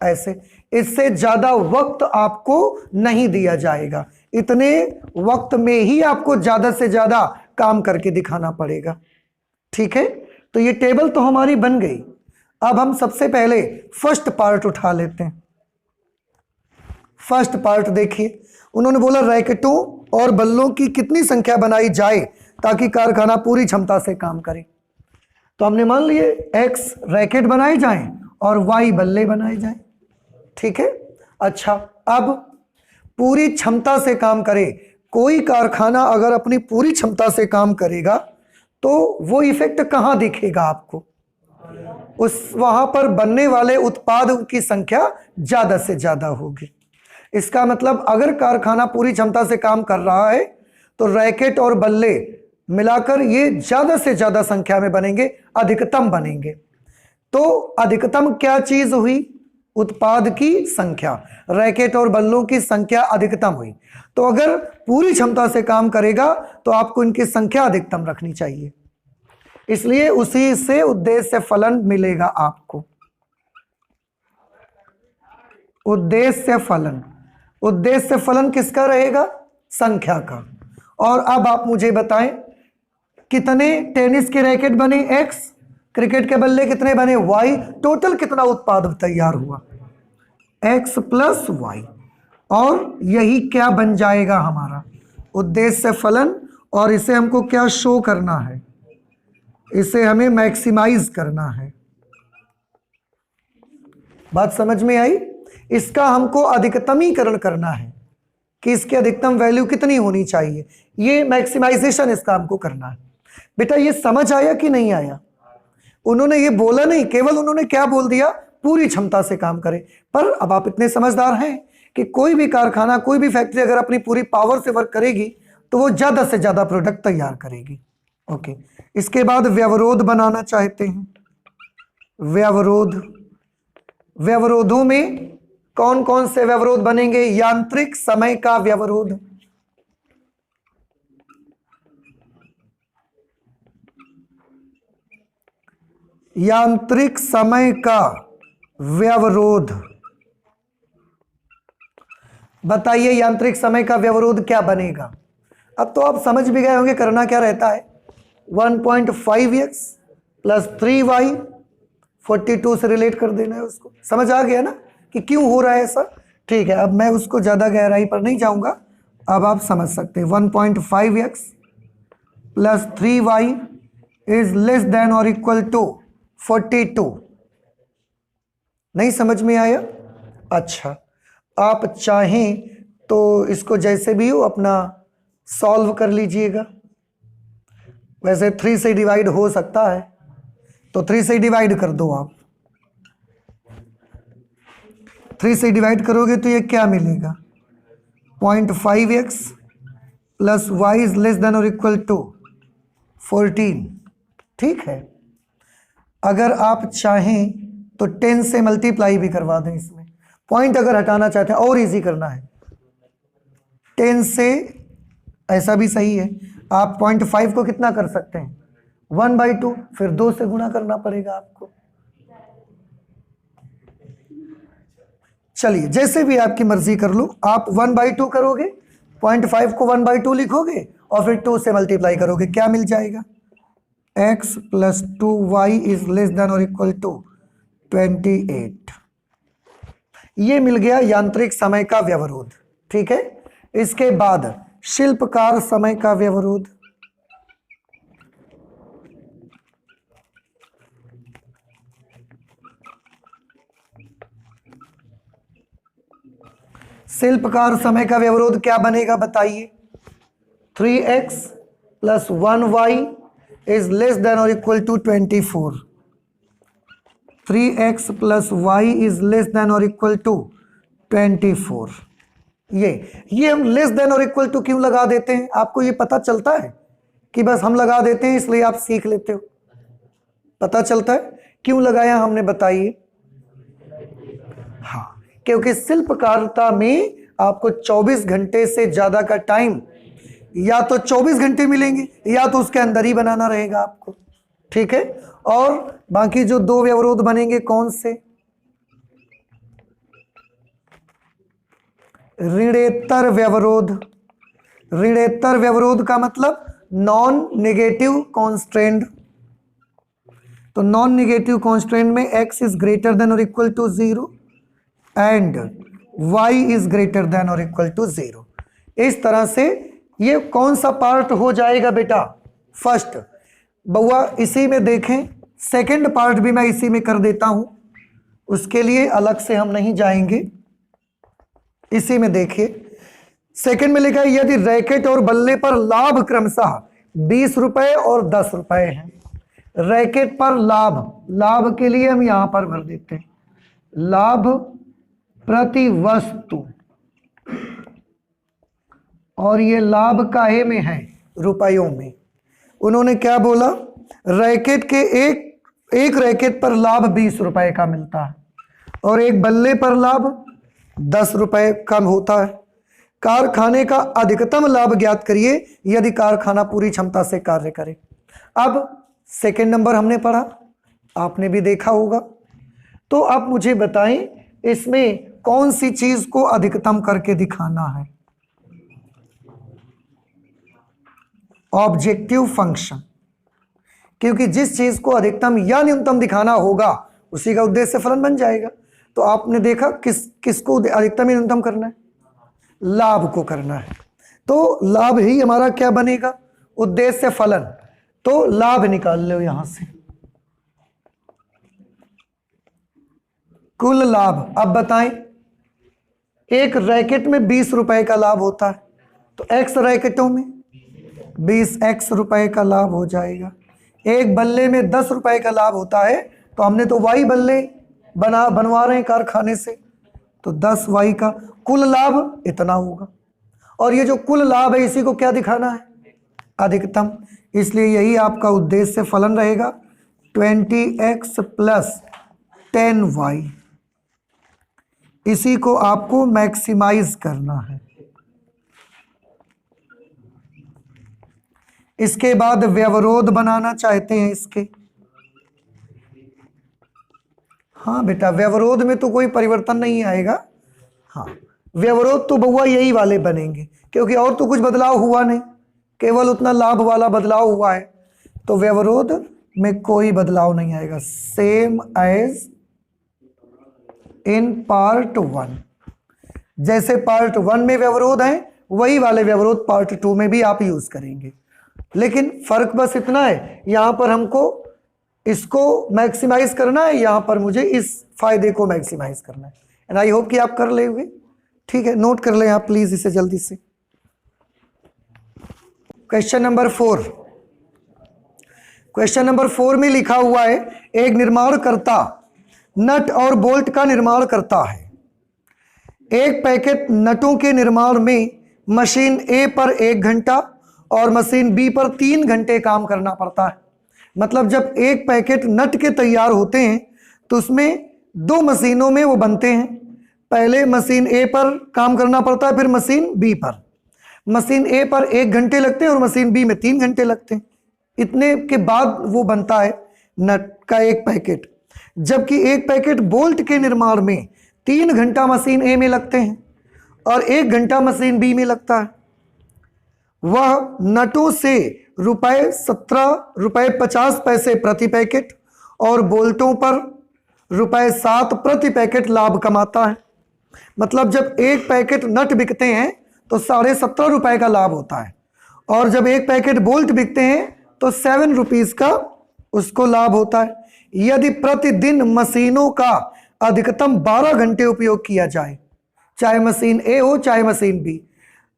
A: ऐसे, इससे ज्यादा वक्त आपको नहीं दिया जाएगा, इतने वक्त में ही आपको ज्यादा से ज्यादा काम करके दिखाना पड़ेगा। ठीक है, तो ये टेबल तो हमारी बन गई। अब हम सबसे पहले फर्स्ट पार्ट उठा लेते हैं। फर्स्ट पार्ट देखिए, उन्होंने बोला रैकेटों और बल्लों की कितनी संख्या बनाई जाए ताकि कारखाना पूरी क्षमता से काम करे। तो हमने मान लिए X रैकेट बनाए जाएं और Y बल्ले बनाए जाएं। ठीक है, अच्छा, अब पूरी क्षमता से काम करे। कोई कारखाना अगर अपनी पूरी क्षमता से काम करेगा तो वो इफेक्ट कहाँ दिखेगा आपको? उस वहां पर बनने वाले उत्पाद की संख्या ज्यादा से ज्यादा होगी। इसका मतलब अगर कारखाना पूरी क्षमता से काम कर रहा है तो रैकेट और बल्ले मिलाकर ये ज्यादा से ज्यादा संख्या में बनेंगे, अधिकतम बनेंगे। तो अधिकतम क्या चीज हुई? उत्पाद की संख्या। रैकेट और बल्लों की संख्या अधिकतम हुई। तो अगर पूरी क्षमता से काम करेगा तो आपको इनकी संख्या अधिकतम रखनी चाहिए, इसलिए उसी से उद्देश्य फलन मिलेगा आपको। उद्देश्य फलन, उद्देश्य फलन किसका रहेगा? संख्या का। और अब आप मुझे बताएं, कितने टेनिस के रैकेट बने? X, क्रिकेट के बल्ले कितने बने? Y, टोटल कितना उत्पाद तैयार हुआ? X plus Y। और यही क्या बन जाएगा हमारा? उद्देश्य फलन। और इसे हमको क्या शो करना है? इसे हमें मैक्सिमाइज करना है। बात समझ में आई? इसका हमको अधिकतमीकरण करना है कि इसकी अधिकतम वैल्यू कितनी होनी चाहिए, ये मैक्सिमाइजेशन इसका हमको करना है। बेटा ये समझ आया कि नहीं आया? उन्होंने ये बोला नहीं, केवल उन्होंने क्या बोल दिया? पूरी क्षमता से काम करे। पर अब आप इतने समझदार हैं कि कोई भी कारखाना, कोई भी फैक्ट्री अगर अपनी पूरी पावर से वर्क करेगी तो वो ज्यादा से ज्यादा प्रोडक्ट तैयार करेगी। ओके, इसके बाद व्यवरोध बनाना चाहते हैं। व्यवरोध, व्यवरोधों में कौन कौन से व्यवरोध बनेंगे? यांत्रिक समय का व्यवरोध, यांत्रिक समय का व्यवरोध। बताइए यांत्रिक समय का व्यवरोध क्या बनेगा? अब तो आप समझ भी गए होंगे करना क्या रहता है। 1.5x प्लस 3y, 42 से रिलेट कर देना है उसको। समझ आ गया ना कि क्यों हो रहा है ऐसा? ठीक है, अब मैं उसको ज़्यादा गहराई पर नहीं जाऊंगा, अब आप समझ सकते हैं। 1.5x plus 3y is less than और इक्वल टू 42। नहीं समझ में आया? अच्छा, आप चाहें तो इसको जैसे भी हो अपना सॉल्व कर लीजिएगा। वैसे 3 से डिवाइड हो सकता है, तो 3 से डिवाइड कर दो आप। 3 से डिवाइड करोगे तो ये क्या मिलेगा? 0.5x plus Y is less than और इक्वल टू 14। ठीक है, अगर आप चाहें तो 10 से मल्टीप्लाई भी करवा दें इसमें। पॉइंट अगर हटाना चाहते हैं और इजी करना है, 10 से, ऐसा भी सही है। आप 0.5 को कितना कर सकते हैं? 1/2, फिर 2 से गुणा करना पड़ेगा आपको। चलिए, जैसे भी आपकी मर्जी कर लो। आप 1/2 करोगे, 0.5 को 1/2 लिखोगे और फिर 2 से मल्टीप्लाई करोगे, क्या मिल जाएगा? x plus 2y is less than और इक्वल टू 28। ये मिल गया यांत्रिक समय का व्यवरोध। ठीक है, इसके बाद शिल्पकार समय का व्यवरोध। शिल्पकार समय का व्यवरोध क्या बनेगा बताइए? 3x plus 1y is less than और equal to 24। 3x plus Y is less than और इक्वल टू 24। ये हम लेस देन और इक्वल टू क्यों लगा देते हैं? आपको ये पता चलता है कि बस हम लगा देते हैं इसलिए आप सीख लेते हो? पता चलता है क्यों लगाया हमने, बताइए? हाँ, क्योंकि शिल्पकारिता में आपको 24 घंटे से ज्यादा का टाइम, या तो 24 घंटे मिलेंगे या तो उसके अंदर ही बनाना रहेगा आपको। ठीक है, और बाकी जो 2 व्यवरोध बनेंगे कौन से? ऋणेतर व्यवरोध। ऋणेतर व्यवरोध का मतलब नॉन नेगेटिव कॉन्स्ट्रेंट। तो नॉन नेगेटिव कॉन्स्ट्रेंट में x इज ग्रेटर देन और equal to 0 and y is greater than और इक्वल टू 0। इस तरह से ये कौन सा पार्ट हो जाएगा बेटा? फर्स्ट। बउआ इसी में देखें, सेकंड पार्ट भी मैं इसी में कर देता हूं, उसके लिए अलग से हम नहीं जाएंगे। इसी में देखिए, सेकंड में लिखा है यदि रैकेट और बल्ले पर लाभ क्रमशः 20 रुपए और 10 रुपए हैं। रैकेट पर लाभ, लाभ के लिए हम यहां पर भर देते हैं लाभ प्रति वस्तु, और ये लाभ काहे में है? रुपयों में। उन्होंने क्या बोला? रैकेट के एक रैकेट पर लाभ 20 रुपए का मिलता है और एक बल्ले पर लाभ 10 रुपए कम होता है। कारखाने का अधिकतम लाभ ज्ञात करिए यदि कारखाना पूरी क्षमता से कार्य करे। अब सेकंड नंबर हमने पढ़ा, आपने भी देखा होगा। तो आप मुझे बताएं इसमें कौन सी चीज को अधिकतम करके दिखाना है? ऑब्जेक्टिव फंक्शन, क्योंकि जिस चीज को अधिकतम या न्यूनतम दिखाना होगा उसी का उद्देश्य फलन बन जाएगा। तो आपने देखा किसको अधिकतम या न्यूनतम करना है? लाभ को करना है। तो लाभ ही हमारा क्या बनेगा? उद्देश्य फलन। तो लाभ निकाल लो यहां से, कुल लाभ। अब बताएं, एक रैकेट में 20 रुपए का लाभ होता है, तो x रैकेटों में 20x रुपए का लाभ हो जाएगा। एक बल्ले में 10 रुपए का लाभ होता है, तो हमने तो y बल्ले बनवा रहे हैं कारखाने से, तो 10y का कुल लाभ इतना होगा। और ये जो कुल लाभ है इसी को क्या दिखाना है? अधिकतम। इसलिए यही आपका उद्देश्य फलन रहेगा, 20x प्लस 10y। इसी को आपको मैक्सिमाइज करना है। इसके बाद व्यवरोध बनाना चाहते हैं इसके। हाँ बेटा, व्यवरोध में तो कोई परिवर्तन नहीं आएगा। हाँ, व्यवरोध तो बउआ यही वाले बनेंगे, क्योंकि और तो कुछ बदलाव हुआ नहीं, केवल उतना लाभ वाला बदलाव हुआ है। तो व्यवरोध में कोई बदलाव नहीं आएगा, सेम एज इन पार्ट 1। जैसे पार्ट 1 में व्यवरोध है वही वाले व्यवरोध पार्ट 2 में भी आप यूज करेंगे, लेकिन फर्क बस इतना है, यहां पर हमको इसको मैक्सिमाइज करना है, यहां पर मुझे इस फायदे को मैक्सिमाइज करना है। एंड आई होप कि आप कर लेंगे। ठीक है, नोट कर लें आप प्लीज इसे जल्दी से। क्वेश्चन नंबर 4, क्वेश्चन नंबर 4 में लिखा हुआ है, एक निर्माणकर्ता नट और बोल्ट का निर्माण करता है। एक पैकेट नटों के निर्माण में मशीन ए पर 1 घंटा और मशीन बी पर 3 घंटे काम करना पड़ता है। मतलब जब एक पैकेट नट के तैयार होते हैं तो उसमें 2 मशीनों में वो बनते हैं। पहले मशीन ए पर काम करना पड़ता है, फिर मशीन बी पर। मशीन ए पर 1 घंटे लगते हैं और मशीन बी में 3 घंटे लगते हैं। इतने के बाद वो बनता है नट का एक पैकेट। जबकि एक पैकेट बोल्ट के निर्माण में 3 घंटा मशीन ए में लगते हैं और 1 घंटा मशीन बी में लगता है। वह नटों से ₹17.50 प्रति पैकेट और बोल्टों पर ₹7 प्रति पैकेट लाभ कमाता है। मतलब जब एक पैकेट नट बिकते हैं तो ₹17.5 का लाभ होता है, और जब एक पैकेट बोल्ट बिकते हैं तो ₹7 का उसको लाभ होता है। यदि प्रतिदिन मशीनों का अधिकतम 12 घंटे उपयोग किया जाए, चाहे मशीन ए हो चाहे मशीन बी,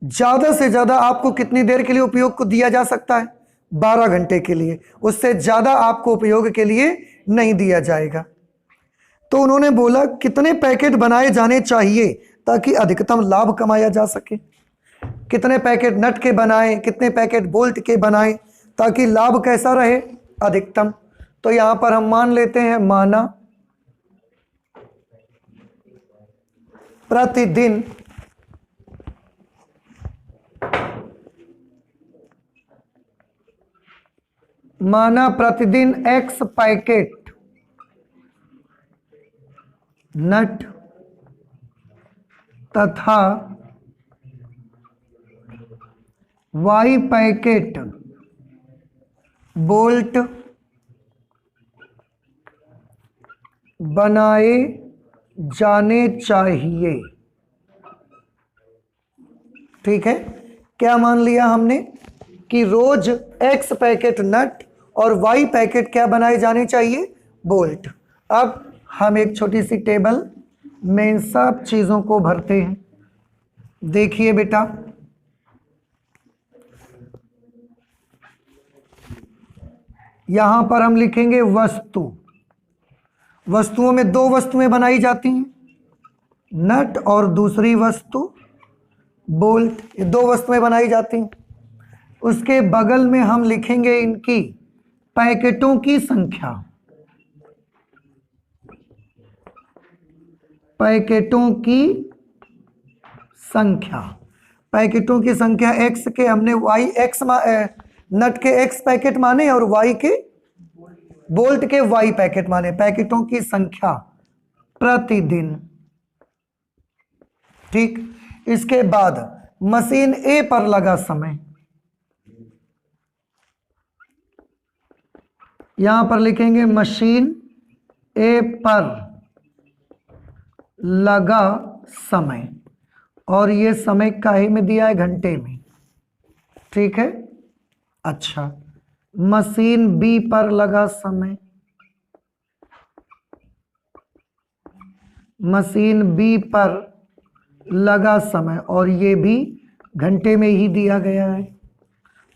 A: ज़्यादा से ज़्यादा आपको कितनी देर के लिए उपयोग को दिया जा सकता है? 12 घंटे के लिए। उससे ज़्यादा आपको उपयोग के लिए नहीं दिया जाएगा। तो उन्होंने बोला कितने पैकेट बनाए जाने चाहिए ताकि अधिकतम लाभ कमाया जा सके। कितने पैकेट नट के बनाएं, कितने पैकेट बोल्ट के बनाएं ताकि लाभ कैसा रहे? अधिकतम। तो यहां पर हम मान लेते हैं, माना प्रतिदिन X पैकेट नट तथा Y पैकेट बोल्ट बनाए जाने चाहिए। ठीक है, क्या मान लिया हमने कि रोज X पैकेट नट और Y पैकेट क्या बनाए जाने चाहिए? बोल्ट। अब हम एक छोटी सी टेबल में इन सब चीजों को भरते हैं। देखिए बेटा, यहां पर हम लिखेंगे वस्तु। वस्तुओं में 2 वस्तुएं बनाई जाती हैं, नट और दूसरी वस्तु बोल्ट। ये 2 वस्तुएं बनाई जाती हैं। उसके बगल में हम लिखेंगे इनकी पैकेटों की संख्या। पैकेटों की संख्या, पैकेटों की संख्या X के हमने नट के X पैकेट माने और Y के बोल्ट के Y पैकेट माने। पैकेटों की संख्या प्रतिदिन। ठीक, इसके बाद मशीन ए पर लगा समय। यहां पर लिखेंगे मशीन ए पर लगा समय, और ये समय काहे में दिया है? घंटे में। ठीक है, अच्छा, मशीन बी पर लगा समय। मशीन बी पर लगा समय और ये भी घंटे में ही दिया गया है।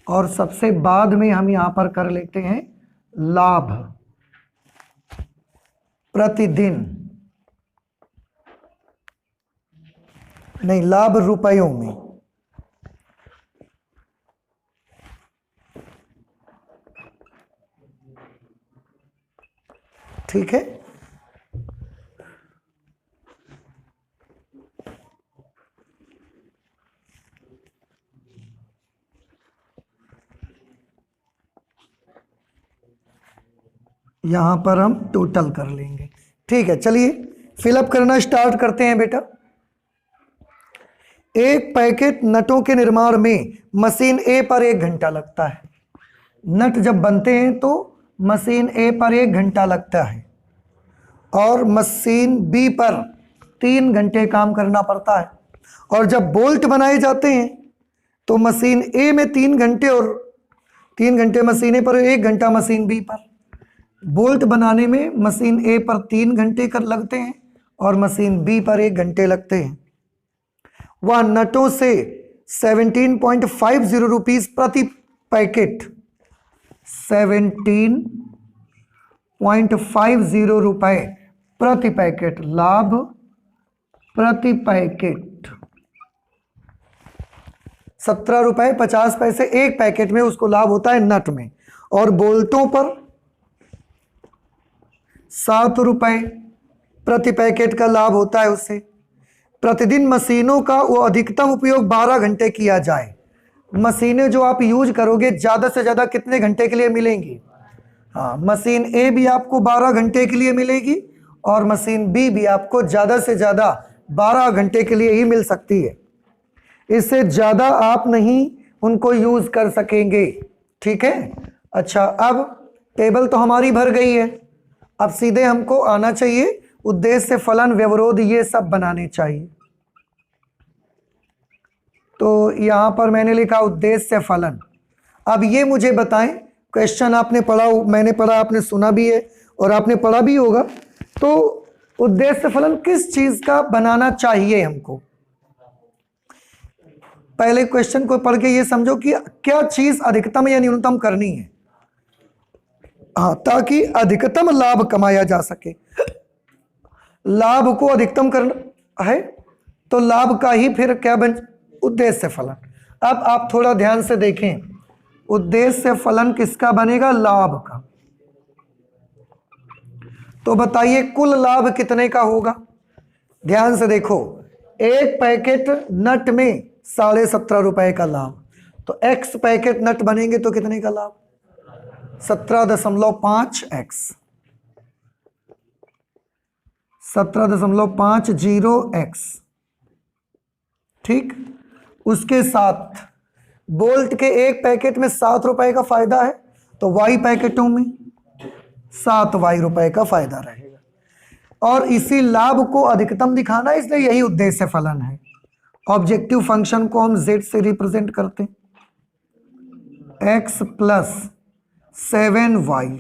A: और सबसे बाद में हम यहां पर कर लेते हैं लाभ प्रतिदिन, नहीं, लाभ रुपयों में। ठीक है, यहां पर हम टोटल कर लेंगे। ठीक है, चलिए फिलअप करना स्टार्ट करते हैं बेटा। एक पैकेट नटों के निर्माण में मशीन ए पर 1 घंटा लगता है। नट जब बनते हैं तो मशीन ए पर 1 घंटा लगता है और मशीन बी पर 3 घंटे काम करना पड़ता है। और जब बोल्ट बनाए जाते हैं तो मशीन ए में 3 घंटे और 3 घंटे मशीन ए पर, 1 घंटा मशीन बी पर। बोल्ट बनाने में मशीन ए पर 3 घंटे कर लगते हैं और मशीन बी पर 1 घंटे लगते हैं। वह नटों से 17.50 रुपीज प्रति पैकेट, 17.50 रुपए प्रति पैकेट लाभ प्रति पैकेट, 17 रुपए 50 पैसे एक पैकेट में उसको लाभ होता है नट में। और बोल्टों पर 7 रुपए प्रति पैकेट का लाभ होता है उससे। प्रतिदिन मशीनों का वो अधिकतम उपयोग 12 घंटे किया जाए। मशीनें जो आप यूज करोगे ज़्यादा से ज़्यादा कितने घंटे के लिए मिलेंगी? हाँ, मशीन ए भी आपको 12 घंटे के लिए मिलेगी और मशीन बी भी आपको ज़्यादा से ज़्यादा 12 घंटे के लिए ही मिल सकती है। इससे ज़्यादा आप नहीं उनको यूज़ कर सकेंगे। ठीक है, अच्छा, अब टेबल तो हमारी भर गई है। अब सीधे हमको आना चाहिए उद्देश्य, फलन, व्यवरोध, ये सब बनाने चाहिए। तो यहाँ पर मैंने लिखा उद्देश्य फलन। अब ये मुझे बताएं, क्वेश्चन आपने पढ़ा, मैंने पढ़ा, आपने सुना भी है और आपने पढ़ा भी होगा। तो उद्देश्य फलन किस चीज का बनाना चाहिए हमको? पहले क्वेश्चन को पढ़ के ये समझो कि क्या चीज अधिकतम या न्यूनतम करनी है, हाँ, ताकि अधिकतम लाभ कमाया जा सके। लाभ को अधिकतम करना है तो लाभ का ही फिर क्या बन, उद्देश्य फलन। अब आप थोड़ा ध्यान से देखें, उद्देश्य फलन किसका बनेगा? लाभ का। तो बताइए कुल लाभ कितने का होगा? ध्यान से देखो, एक पैकेट नट में 17.5 रुपए का लाभ, तो x पैकेट नट बनेंगे तो कितने का लाभ? 17.5x, 17.50x। ठीक, उसके साथ बोल्ट के एक पैकेट में 7 रुपए का फायदा है तो y पैकेटों में 7y रुपए का फायदा रहेगा। और इसी लाभ को अधिकतम दिखाना, इसलिए यही उद्देश्य फलन है। ऑब्जेक्टिव फंक्शन को हम z से रिप्रेजेंट करते हैं, x प्लस 7y,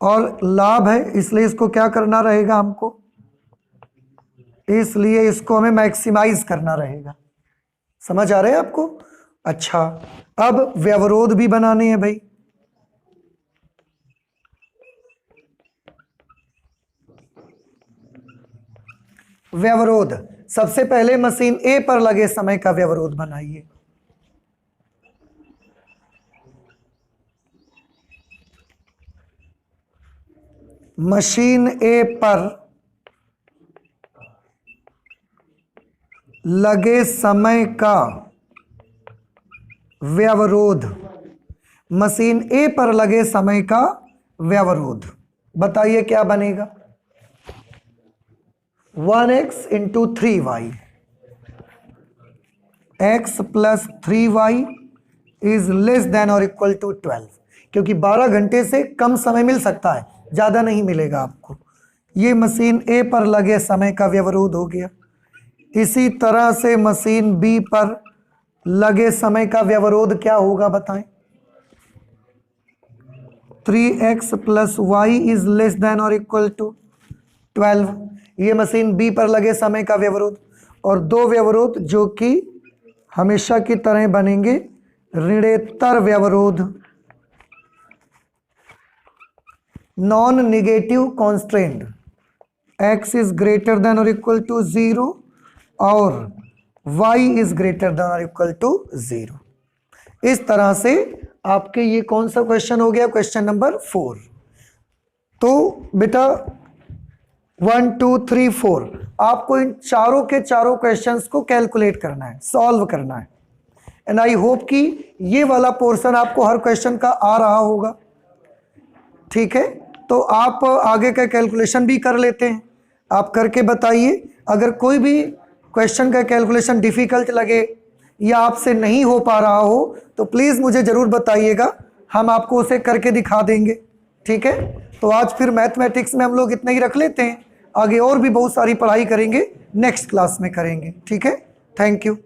A: और लाभ है इसलिए इसको क्या करना रहेगा हमको? इसलिए इसको हमें मैक्सिमाइज करना रहेगा। समझ आ रहे हैं आपको? अच्छा, अब व्यवरोध भी बनाने हैं भाई। व्यवरोध, सबसे पहले मशीन ए पर लगे समय का व्यवरोध बनाइए। मशीन ए पर लगे समय का व्यवरोध, मशीन ए पर लगे समय का व्यवरोध बताइए क्या बनेगा? 1x into 3y, x plus 3y is less than और इक्वल टू 12, क्योंकि 12 घंटे से कम समय मिल सकता है, ज़्यादा नहीं मिलेगा आपको। ये मशीन ए पर लगे समय का व्यवरोध हो गया। इसी तरह से मशीन बी पर लगे समय का व्यवरोध क्या होगा बताएं? 3x plus Y is less than और इक्वल टू 12। ये मशीन बी पर लगे समय का व्यवरोध। और दो व्यवरोध जो कि हमेशा की तरह बनेंगे, ऋणेतर व्यवरोध, non negative constraint, x is greater than और इक्वल टू 0 और y इज ग्रेटर देन और इक्वल टू 0। इस तरह से आपके ये कौन सा क्वेश्चन हो गया? Question number 4। तो बेटा 1 2 3 4 आपको इन चारों के चारों क्वेश्चंस को कैलकुलेट करना है, सॉल्व करना है। एंड आई होप कि ये वाला पोर्शन आपको हर क्वेश्चन का आ रहा होगा। ठीक है, तो आप आगे का कैलकुलेशन भी कर लेते हैं, आप करके बताइए। अगर कोई भी क्वेश्चन का कैलकुलेशन डिफ़िकल्ट लगे या आपसे नहीं हो पा रहा हो तो प्लीज़ मुझे ज़रूर बताइएगा, हम आपको उसे करके दिखा देंगे। ठीक है, तो आज फिर मैथमेटिक्स में हम लोग इतना ही रख लेते हैं, आगे और भी बहुत सारी पढ़ाई करेंगे, नेक्स्ट क्लास में करेंगे। ठीक है, थैंक यू।